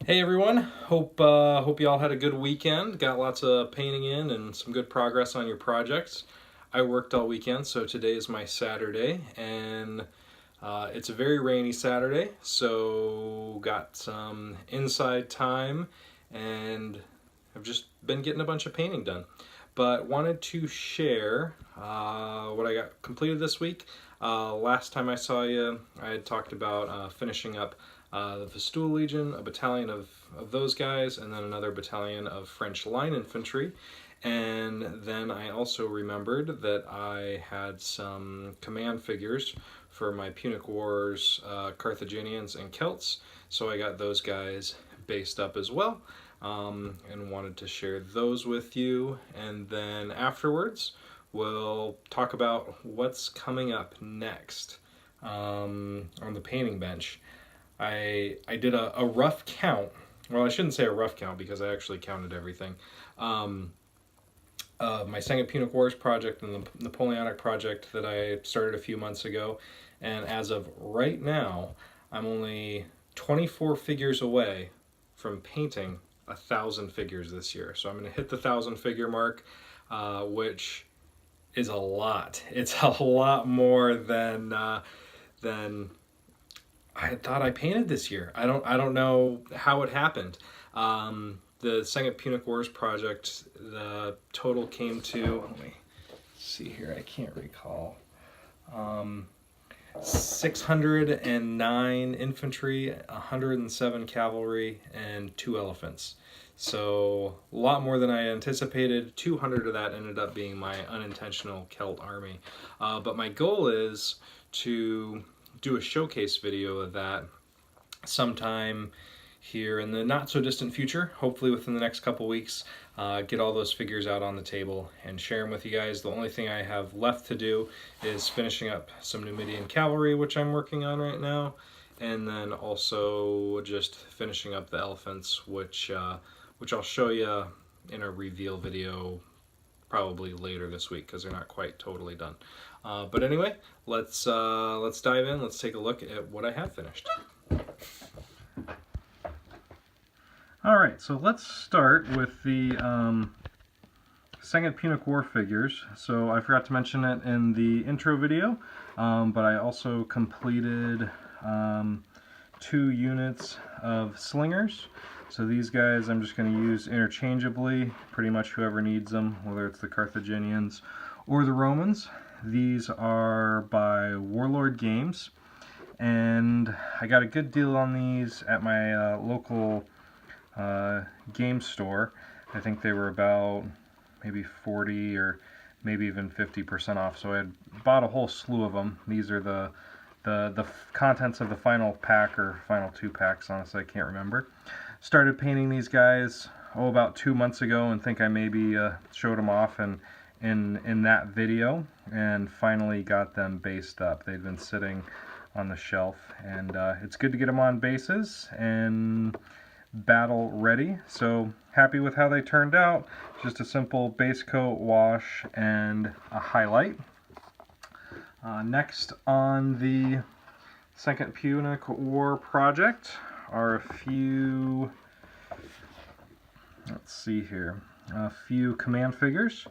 Hey everyone, hope you all had a good weekend. Got lots of painting in and some good progress on your projects. I worked all weekend, so today is my Saturday, and it's a very rainy Saturday, so got some inside time, and I've just been getting a bunch of painting done. But wanted to share what I got completed this week. Last time I saw you, I had talked about finishing up the Vistula Legion, a battalion of those guys, and then another battalion of French line infantry. And then I also remembered that I had some command figures for my Punic Wars Carthaginians and Celts, so I got those guys based up as well, and wanted to share those with you. And then afterwards, we'll talk about what's coming up next on the painting bench. I did a rough count. Well, I shouldn't say a rough count because I actually counted everything. My second Punic Wars project and the Napoleonic project that I started a few months ago. And as of right now, I'm only 24 figures away from painting 1,000 figures this year. So I'm going to hit the 1,000 figure mark, which is a lot. It's a lot more than I thought I painted this year. I don't know how it happened. The second Punic Wars project, the total came to, let me see here, I can't recall. 609 infantry, 107 cavalry, and 2 elephants. So a lot more than I anticipated. 200 of that ended up being my unintentional Celt army. But my goal is to do a showcase video of that sometime here in the not so distant future, hopefully within the next couple weeks. Get all those figures out on the table and share them with you guys. The only thing I have left to do is finishing up some Numidian cavalry, which I'm working on right now, and then also just finishing up the elephants, which I'll show you in a reveal video probably later this week because they're not quite totally done. But anyway, let's dive in. Let's take a look at what I have finished. All right, so let's start with the second Punic War figures. So I forgot to mention it in the intro video, but I also completed 2 units of slingers. So these guys I'm just going to use interchangeably, pretty much whoever needs them, whether it's the Carthaginians or the Romans. These are by Warlord Games, and I got a good deal on these at my local game store. I think they were about maybe 40 or maybe even 50% off, so I had bought a whole slew of them. These are the contents of the final pack, or final 2 packs, honestly I can't remember. Started painting these guys about 2 months ago, and think I maybe showed them off in that video, and finally got them based up. They'd been sitting on the shelf, and it's good to get them on bases and battle ready. So happy with how they turned out. Just a simple base coat, wash, and a highlight. Next on the second Punic War project are a few, let's see here, a few command figures.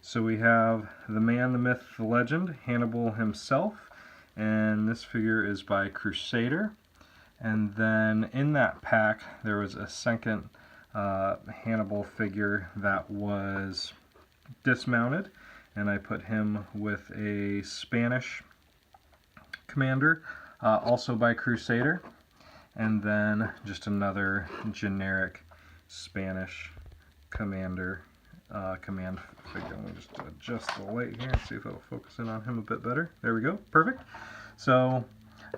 So we have the man, the myth, the legend, Hannibal himself, and this figure is by Crusader. And then in that pack there was a second Hannibal figure that was dismounted, and I put him with a Spanish commander, also by Crusader, and then just another generic Spanish commander command figure. Let me just adjust the light here and see if it'll focus in on him a bit better. There we go, perfect. So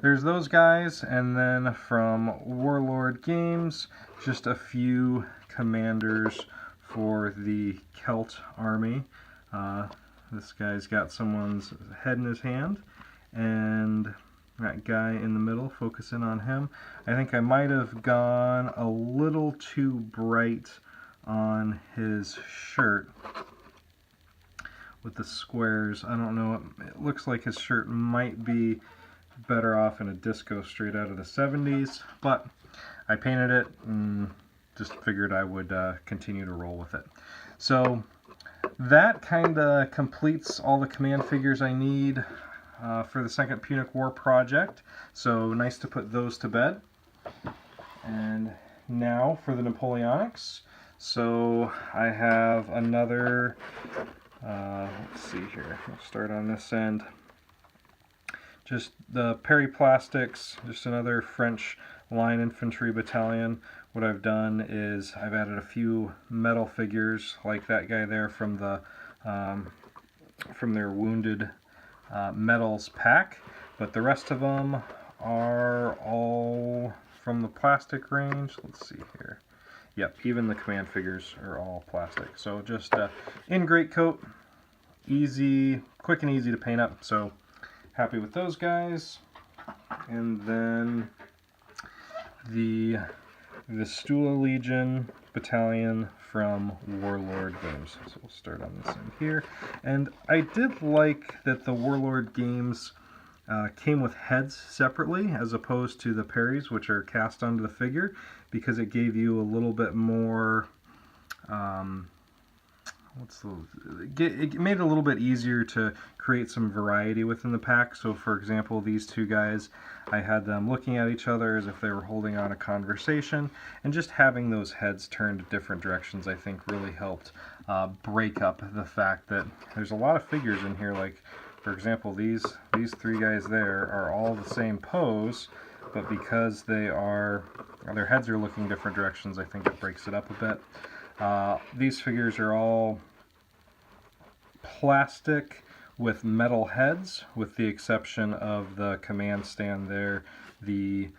there's those guys, and then from Warlord Games, just a few commanders for the Celt army. This guy's got someone's head in his hand, and that guy in the middle, focus in on him. I think I might have gone a little too bright on his shirt with the squares. I don't know, it looks like his shirt might be better off in a disco straight out of the 70s, but I painted it and just figured I would continue to roll with it. So that kind of completes all the command figures I need for the second Punic War project. So nice to put those to bed. And now for the Napoleonics. So I have another, let's see here, we'll start on this end. Just the Periplastics, just another French line infantry battalion. What I've done is I've added a few metal figures like that guy there from their Wounded Medals pack, but the rest of them are all from the plastic range. Let's see here. Yep, even the command figures are all plastic. So just in great coat, easy, quick and easy to paint up. So happy with those guys. And then the Vistula Legion battalion from Warlord Games. So we'll start on this end here. And I did like that the Warlord Games came with heads separately as opposed to the Perrys, which are cast onto the figure, because it gave you a little bit more it made it a little bit easier to create some variety within the pack. So for example, these two guys, I had them looking at each other as if they were holding on a conversation, and just having those heads turned different directions I think really helped break up the fact that there's a lot of figures in here. Like for example, these three guys there are all the same pose, but because their heads are looking different directions, I think it breaks it up a bit. These figures are all plastic with metal heads, with the exception of the command stand there, the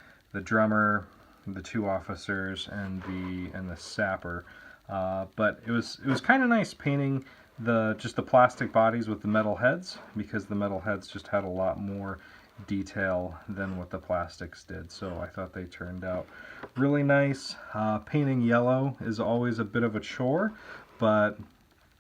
drummer, the two officers, and the sapper. But it was kind of nice painting just the plastic bodies with the metal heads, because the metal heads just had a lot more detail than what the plastics did. So I thought they turned out really nice. Painting yellow is always a bit of a chore, but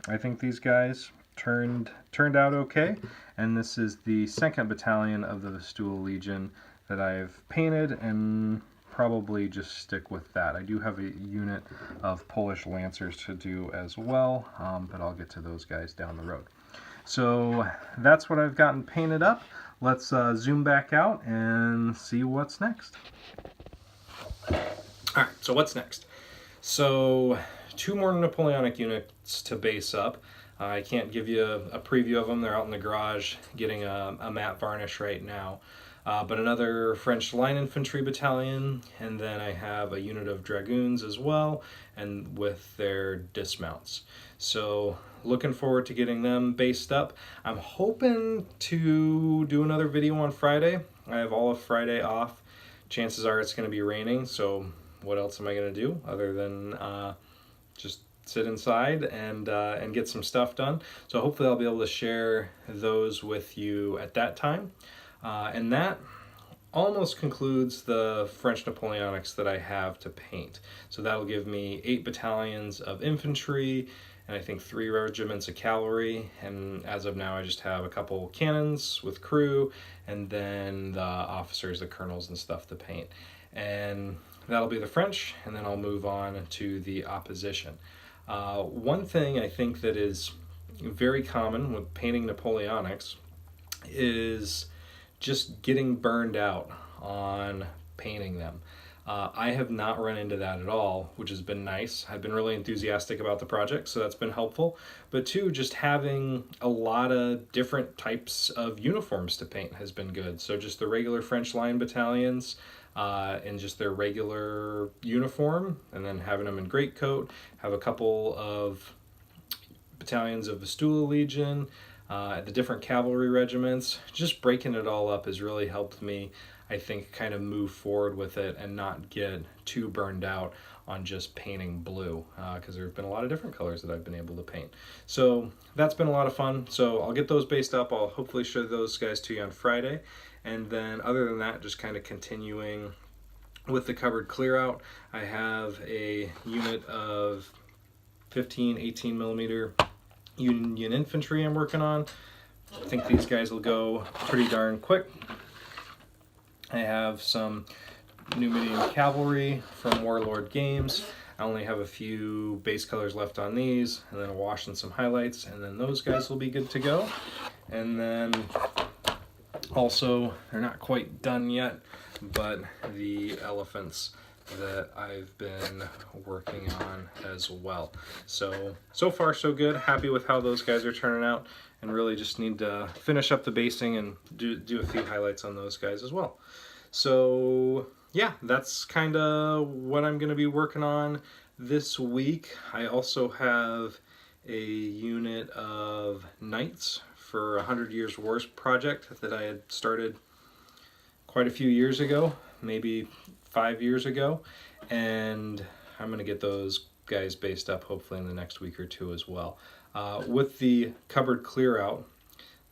I think these guys turned out okay. And this is the 2nd battalion of the Vistula Legion that I've painted, and probably just stick with that. I do have a unit of Polish Lancers to do as well, but I'll get to those guys down the road. So that's what I've gotten painted up. Let's zoom back out and see what's next. Alright, so what's next? So 2 more Napoleonic units to base up. I can't give you a preview of them. They're out in the garage getting a matte varnish right now. But another French line infantry battalion, and then I have a unit of dragoons as well, and with their dismounts. So looking forward to getting them based up. I'm hoping to do another video on Friday. I have all of Friday off. Chances are it's going to be raining, so what else am I going to do other than just sit inside and get some stuff done. So hopefully I'll be able to share those with you at that time. And that almost concludes the French Napoleonics that I have to paint. So that'll give me 8 battalions of infantry, and I think 3 regiments of cavalry. And as of now, I just have a couple cannons with crew, and then the officers, the colonels and stuff to paint. And that'll be the French, and then I'll move on to the opposition. One thing I think that is very common with painting Napoleonics is just getting burned out on painting them. I have not run into that at all, which has been nice. I've been really enthusiastic about the project, so that's been helpful. But 2, just having a lot of different types of uniforms to paint has been good. So just the regular French line battalions, in just their regular uniform, and then having them in greatcoat, have a couple of battalions of Vistula Legion, the different cavalry regiments. Just breaking it all up has really helped me, I think, kind of move forward with it and not get too burned out on just painting blue, because there have been a lot of different colors that I've been able to paint. So that's been a lot of fun. So I'll get those based up. I'll hopefully show those guys to you on Friday. And then other than that, just kind of continuing with the cupboard clear out. I have a unit of 15, 18 millimeter Union infantry I'm working on. I think these guys will go pretty darn quick. I have some Numidian Cavalry from Warlord Games. I only have a few base colors left on these, and then a wash and some highlights, and then those guys will be good to go. And then also, they're not quite done yet, but the elephants that I've been working on as well. So far so good. Happy with how those guys are turning out, and really just need to finish up the basing and do a few highlights on those guys as well. So yeah, that's kind of what I'm going to be working on this week. I also have a unit of knights for 100 Years Wars project that I had started quite a few years ago, maybe 5 years ago, and I'm going to get those guys based up hopefully in the next week or two as well. With the cupboard clear out,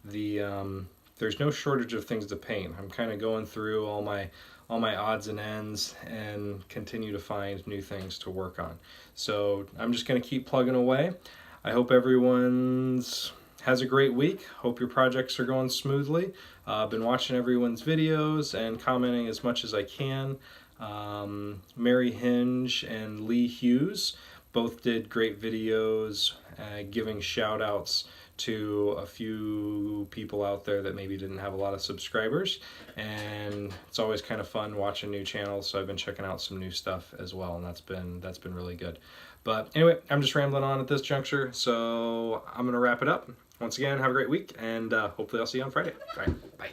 there's no shortage of things to paint. I'm kind of going through all my odds and ends and continue to find new things to work on. So I'm just going to keep plugging away. I hope everyone's has a great week. Hope your projects are going smoothly. I've been watching everyone's videos and commenting as much as I can. Mary Hinge and Lee Hughes both did great videos giving shout outs to a few people out there that maybe didn't have a lot of subscribers, and it's always kind of fun watching new channels, so I've been checking out some new stuff as well, and that's been really good. But anyway, I'm just rambling on at this juncture, so I'm gonna wrap it up. Once again, have a great week, and hopefully I'll see you on Friday. All right, bye.